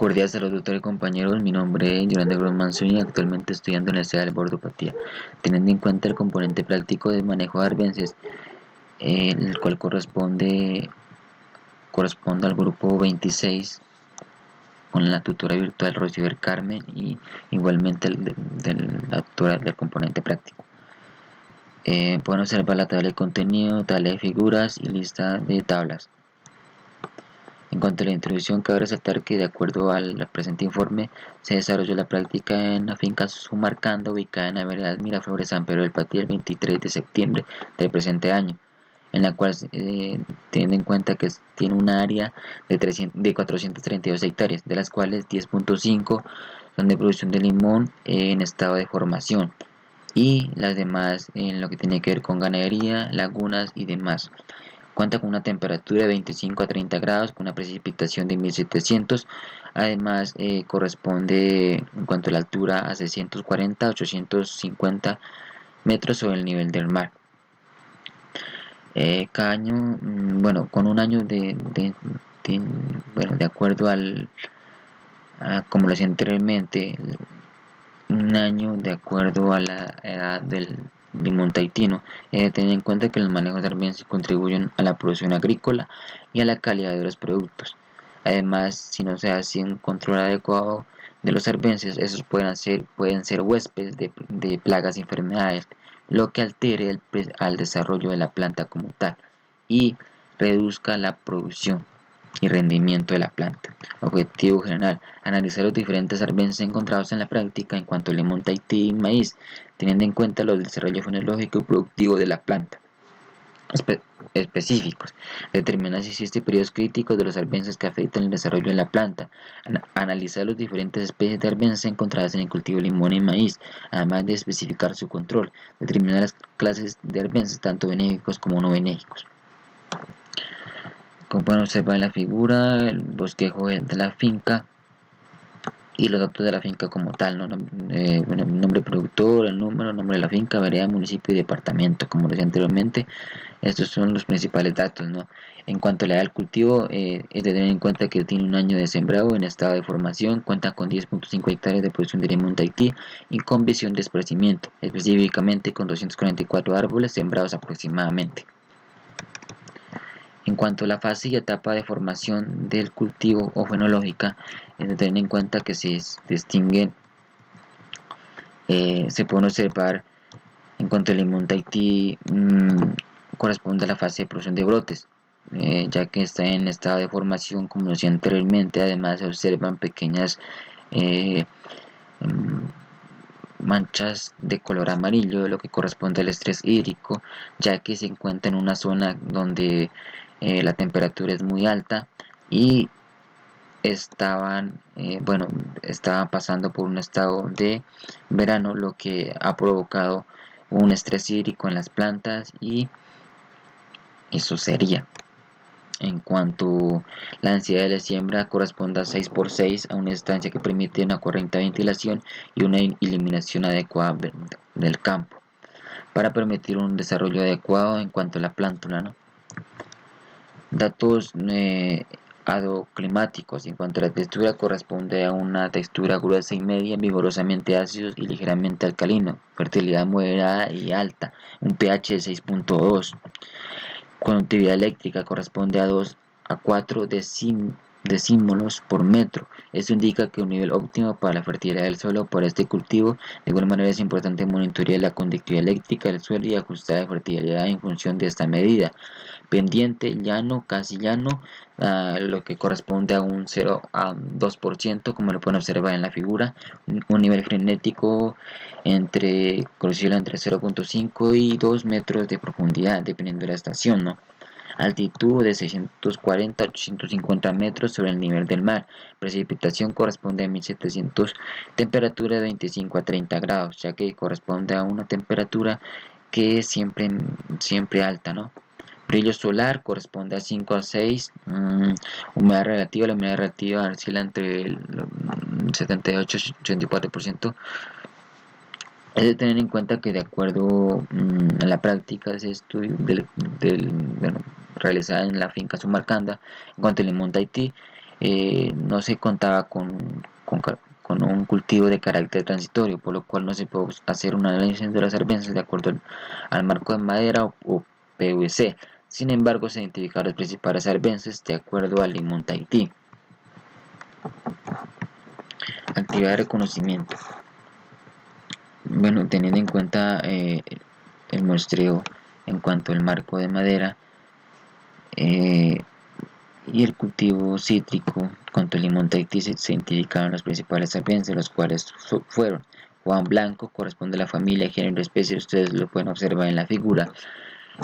Cordial saludo, doctor y compañeros. Mi nombre es Yolanda Grossman Zúñiga, actualmente estudiando en la Universidad de Bordopatía. Teniendo en cuenta el componente práctico de manejo de arbences, el cual corresponde al grupo 26 con la tutora virtual Rocío Carmen y igualmente la tutora del componente práctico. Pueden observar la tabla de contenido, tabla de figuras y lista de tablas. En cuanto a la introducción, cabe resaltar que, de acuerdo al presente informe, se desarrolló la práctica en la finca Sumarcanda, ubicada en la vereda Miraflores, San Pedro del Patí, el 23 de septiembre del presente año, en la cual, teniendo en cuenta que tiene un área de 432 hectáreas, de las cuales 10.5 son de producción de limón en estado de formación, y las demás en lo que tiene que ver con ganadería, lagunas y demás. Cuenta con una temperatura de 25 a 30 grados, con una precipitación de 1700. Además, corresponde en cuanto a la altura a 640 a 850 metros sobre el nivel del mar. Cada año, bueno, con un año bueno, de acuerdo como lo decía anteriormente, un año de acuerdo a la edad del limón tahitino. Tener en cuenta que los manejos de arbences contribuyen a la producción agrícola y a la calidad de los productos. Además, si no se hace un control adecuado de los arbences, esos pueden ser huéspedes de plagas y enfermedades, lo que altere al desarrollo de la planta como tal y reduzca la producción y rendimiento de la planta. Objetivo general: analizar los diferentes arbences encontrados en la práctica en cuanto al limón Tahití y maíz, teniendo en cuenta los desarrollos fenológico y productivo de la planta. Específicos: determinar si existen periodos críticos de los arbences que afectan el desarrollo de la planta, analizar las diferentes especies de arbences encontradas en el cultivo de limón y maíz, además de especificar su control, determinar las clases de arbences tanto benéficos como no benéficos. Como pueden observar en la figura, el bosquejo de la finca y los datos de la finca como tal, ¿no? Bueno, el nombre productor, el nombre de la finca, vereda, municipio y departamento, como decía anteriormente. Estos son los principales datos, ¿no? En cuanto a la edad del cultivo, es de tener en cuenta que tiene un año de sembrado en estado de formación, cuenta con 10.5 hectáreas de producción de limón Tahití y con visión de esparcimiento, específicamente con 244 árboles sembrados aproximadamente. En cuanto a la fase y etapa de formación del cultivo o fenológica, es de tener en cuenta que se distinguen, se pueden observar en cuanto al limón Tahití, corresponde a la fase de producción de brotes, ya que está en estado de formación, como decía anteriormente. Además, se observan pequeñas eh, manchas de color amarillo, lo que corresponde al estrés hídrico, ya que se encuentra en una zona donde la temperatura es muy alta y bueno, estaban pasando por un estado de verano, lo que ha provocado un estrés hídrico en las plantas, y eso sería. En cuanto a la densidad de la siembra, corresponde a 6x6 a una estancia que permite una correcta ventilación y una eliminación adecuada del campo para permitir un desarrollo adecuado en cuanto a la plántula, ¿no? Datos adoclimáticos: en cuanto a la textura, corresponde a una textura gruesa y media, vigorosamente ácidos y ligeramente alcalino, fertilidad moderada y alta, un pH de 6.2. Conductividad eléctrica: corresponde a 2 a 4 decímolos por metro. Esto indica que un nivel óptimo para la fertilidad del suelo para este cultivo. De igual manera, es importante monitorear la conductividad eléctrica del suelo y ajustar la fertilidad en función de esta medida. Pendiente, llano, casi llano, lo que corresponde a un 0 a 2%, como lo pueden observar en la figura. Un nivel frenético entre 0.5 y 2 metros de profundidad, dependiendo de la estación, ¿no? Altitud de 640 a 850 metros sobre el nivel del mar. Precipitación corresponde a 1700. Temperatura de 25 a 30 grados, ya que corresponde a una temperatura que es siempre alta, ¿no? Brillo solar corresponde a 5 a 6. Humedad relativa: la humedad relativa oscila entre el 78 y 84%. Es de tener en cuenta que, de acuerdo a la práctica de ese estudio bueno, realizada en la finca Sumarcanda, en cuanto al limón Tahití, no se contaba con un cultivo de carácter transitorio, por lo cual no se puede hacer un análisis de las arbences de acuerdo al marco de madera o PVC. Sin embargo, se identificaron los principales arbences de acuerdo al Limón Tahití. Actividad de reconocimiento. Bueno, teniendo en cuenta el muestreo en cuanto al marco de madera y el cultivo cítrico, cuanto al Limón Tahití, se identificaron los principales arbences, los cuales fueron Juan Blanco, corresponde a la familia, género, especie, ustedes lo pueden observar en la figura.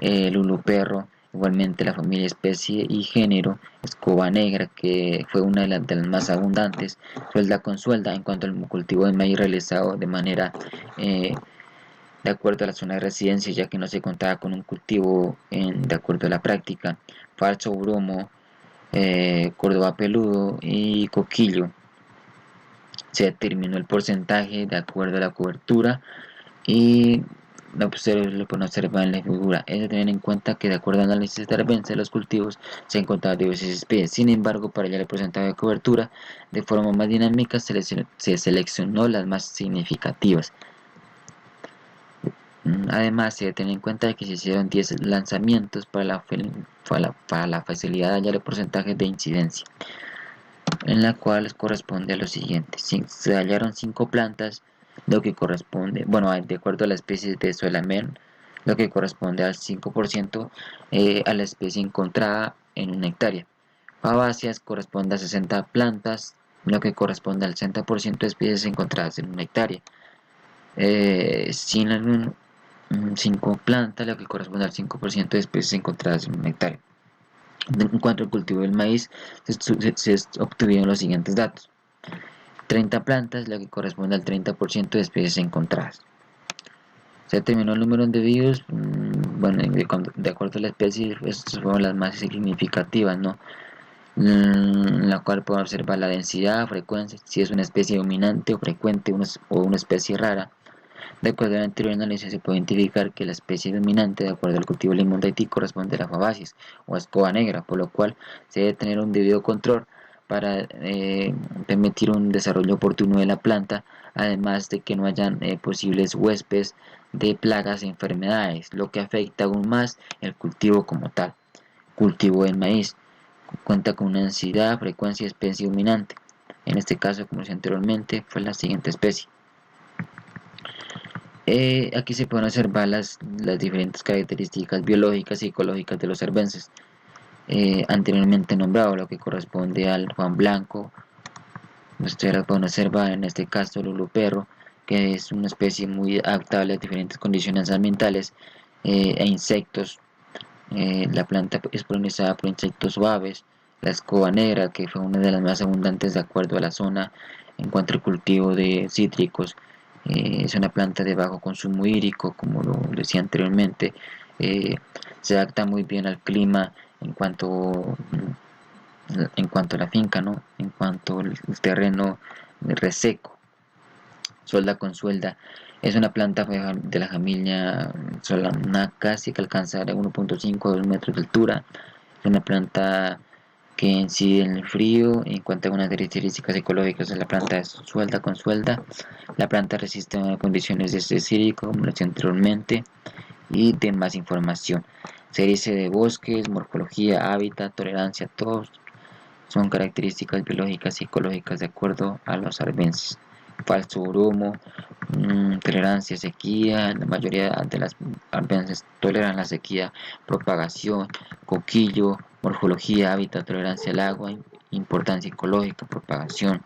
Lulu Perro, igualmente la familia, especie y género. Escoba negra, que fue una de las más abundantes. Suelda con suelda, en cuanto al cultivo de maíz realizado de manera de acuerdo a la zona de residencia, ya que no se contaba con un cultivo de acuerdo a la práctica. Falso bromo, Córdoba peludo y coquillo. Se determinó el porcentaje de acuerdo a la cobertura y lo pueden observar en la figura. Es de tener en cuenta que de acuerdo al análisis de arbences de los cultivos se encontraban diversas especies. Sin embargo, para hallar el porcentaje de cobertura de forma más dinámica se seleccionó las más significativas. Además, se debe tener en cuenta que se hicieron 10 lanzamientos para la facilidad de hallar el porcentaje de incidencia, en la cual corresponde a lo siguiente. Se hallaron 5 plantas, lo que corresponde, bueno, de acuerdo a la especie de Soelamen, lo que corresponde al 5% a la especie encontrada en una hectárea. Fabáceas corresponde a 60 plantas, lo que corresponde al 60% de especies encontradas en una hectárea. Cinnamon, 5 plantas, lo que corresponde al 5% de especies encontradas en una hectárea. En cuanto al cultivo del maíz, se obtuvieron los siguientes datos. 30 plantas, lo que corresponde al 30% de especies encontradas. Se determinó el número de individuos, bueno, de acuerdo a la especie, estas fueron las más significativas, ¿no? En la cual podemos observar la densidad, frecuencia, si es una especie dominante o frecuente o una especie rara. De acuerdo al anterior análisis, se puede identificar que la especie dominante, de acuerdo al cultivo Limón Tahití, corresponde a la Fabaceae o escoba negra, por lo cual se debe tener un debido control para permitir un desarrollo oportuno de la planta, además de que no hayan posibles huéspedes de plagas e enfermedades, lo que afecta aún más el cultivo como tal. Cultivo del maíz cuenta con una densidad, frecuencia y especie dominante. En este caso, como decía anteriormente, fue la siguiente especie. Aquí se pueden observar las diferentes características biológicas y ecológicas de los cervenses anteriormente nombrado, lo que corresponde al Juan Blanco. Ustedes lo pueden observar en este caso Lulu Perro, que es una especie muy adaptable a diferentes condiciones ambientales e insectos. La planta es polinizada por insectos suaves. La escoba negra, que fue una de las más abundantes de acuerdo a la zona en cuanto al cultivo de cítricos. Es una planta de bajo consumo hídrico, como lo decía anteriormente. Eh, Se adapta muy bien al clima en cuanto a la finca, ¿no? En cuanto al terreno reseco. Suelda con suelda. Es una planta de la familia Solanaceae que alcanza de 1.5 a 2 metros de altura. Es una planta que incide en el frío y cuenta con unas características ecológicas de la planta es suelda con suelda. La planta resiste a condiciones de estrés hídrico, como lo decía anteriormente, y de más información. Se dice de bosques, morfología, hábitat, tolerancia, todos son características biológicas y ecológicas de acuerdo a los arbences. Falso bromo, tolerancia a sequía, la mayoría de las arbences toleran la sequía, propagación, coquillo, morfología, hábitat, tolerancia al agua, importancia ecológica, propagación.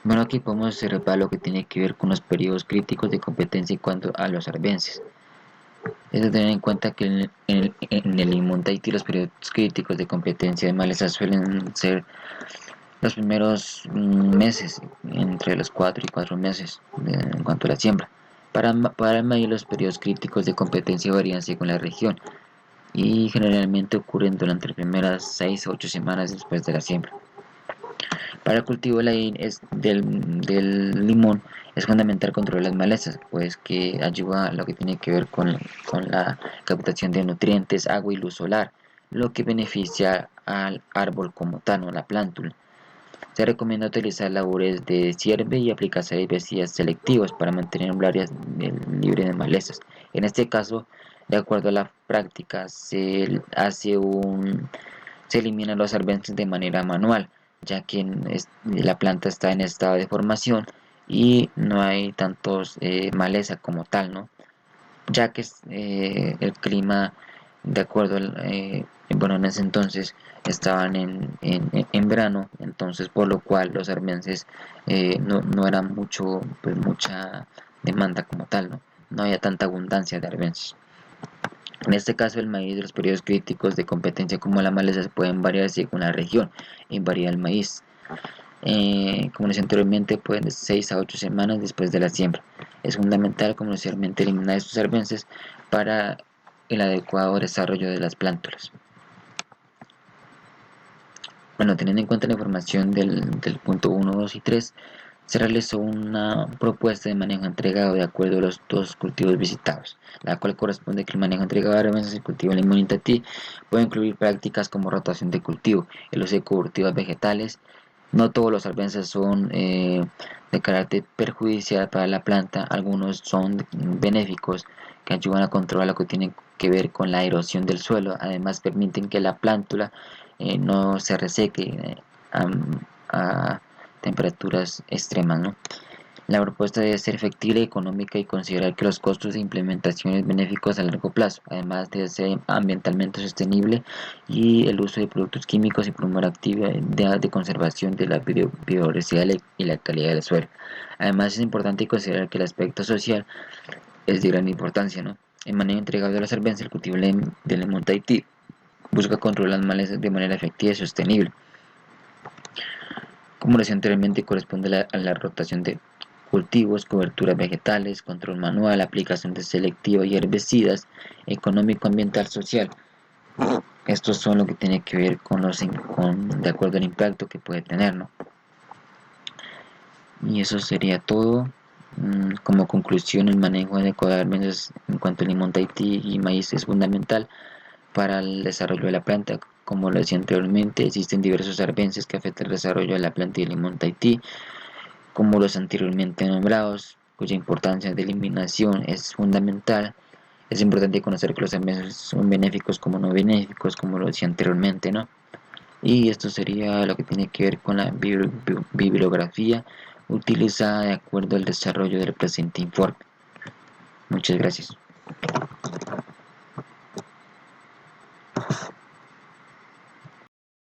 Bueno, aquí podemos observar lo que tiene que ver con los periodos críticos de competencia en cuanto a los arbences. Es de tener en cuenta que en el Limón Tahití los periodos críticos de competencia de malezas suelen ser los primeros meses, entre los 4 y 4 meses en cuanto a la siembra. Para el maíz los periodos críticos de competencia varían según la región y generalmente ocurren durante las primeras 6 a 8 semanas después de la siembra. Para el cultivo del limón es fundamental controlar las malezas, pues que ayuda a lo que tiene que ver con la captación de nutrientes, agua y luz solar. lo que beneficia al árbol como tal, no la plántula. Se recomienda utilizar labores de cierve y aplicar herbicidas selectivos para mantener un área libre de malezas. En este caso, de acuerdo a la práctica, se eliminan los solventes de manera manual, ya que la planta está en estado de formación y no hay tantos maleza como tal, ¿no? Ya que el clima, de acuerdo bueno, en ese entonces estaban en verano, entonces por lo cual los armenses no era mucha demanda como tal, ¿no? No había tanta abundancia de arbences. En este caso, el maíz, los periodos críticos de competencia como la maleza pueden variar según la región y varía el maíz. Como decía anteriormente, pueden de 6 a 8 semanas después de la siembra. Es fundamental comercialmente eliminar estos arbences para el adecuado desarrollo de las plántulas. Bueno, teniendo en cuenta la información del punto 1, 2 y 3, se realizó una propuesta de manejo entregado de acuerdo a los dos cultivos visitados, la cual corresponde que el manejo entregado de arbences y el cultivo limonitati puede incluir prácticas como rotación de cultivo, el uso de cobertivas vegetales. No todos los arbences son de carácter perjudicial para la planta, algunos son benéficos que ayudan a controlar lo que tiene que ver con la erosión del suelo, además permiten que la plántula no se reseque a temperaturas extremas, ¿no? La propuesta debe ser factible, económica y considerar que los costos de implementación es benéficos a largo plazo, además de ser ambientalmente sostenible y el uso de productos químicos y promover actividades de conservación de la biodiversidad y la calidad del suelo. Además es importante considerar que el aspecto social es de gran importancia, ¿no? El manejo integrado de la cerveza, el cultivo de lemon Tahití, busca controlar las malezas de manera efectiva y sostenible. Como decía anteriormente, corresponde a la rotación de cultivos, coberturas vegetales, control manual, aplicación de selectiva y herbicidas, económico, ambiental, social. Estos son lo que tiene que ver de acuerdo al impacto que puede tener, ¿no? Y eso sería todo. Como conclusión, el manejo adecuado de arbences en cuanto al limón Tahití y maíz es fundamental para el desarrollo de la planta. Como lo decía anteriormente, existen diversos arbences que afectan el desarrollo de la planta y el limón Tahití, como los anteriormente nombrados, cuya importancia de eliminación es fundamental. Es importante conocer que los arbences son benéficos como no benéficos, como lo decía anteriormente, ¿no? Y esto sería lo que tiene que ver con la bibliografía utilizada de acuerdo al desarrollo del presente informe. Muchas gracias.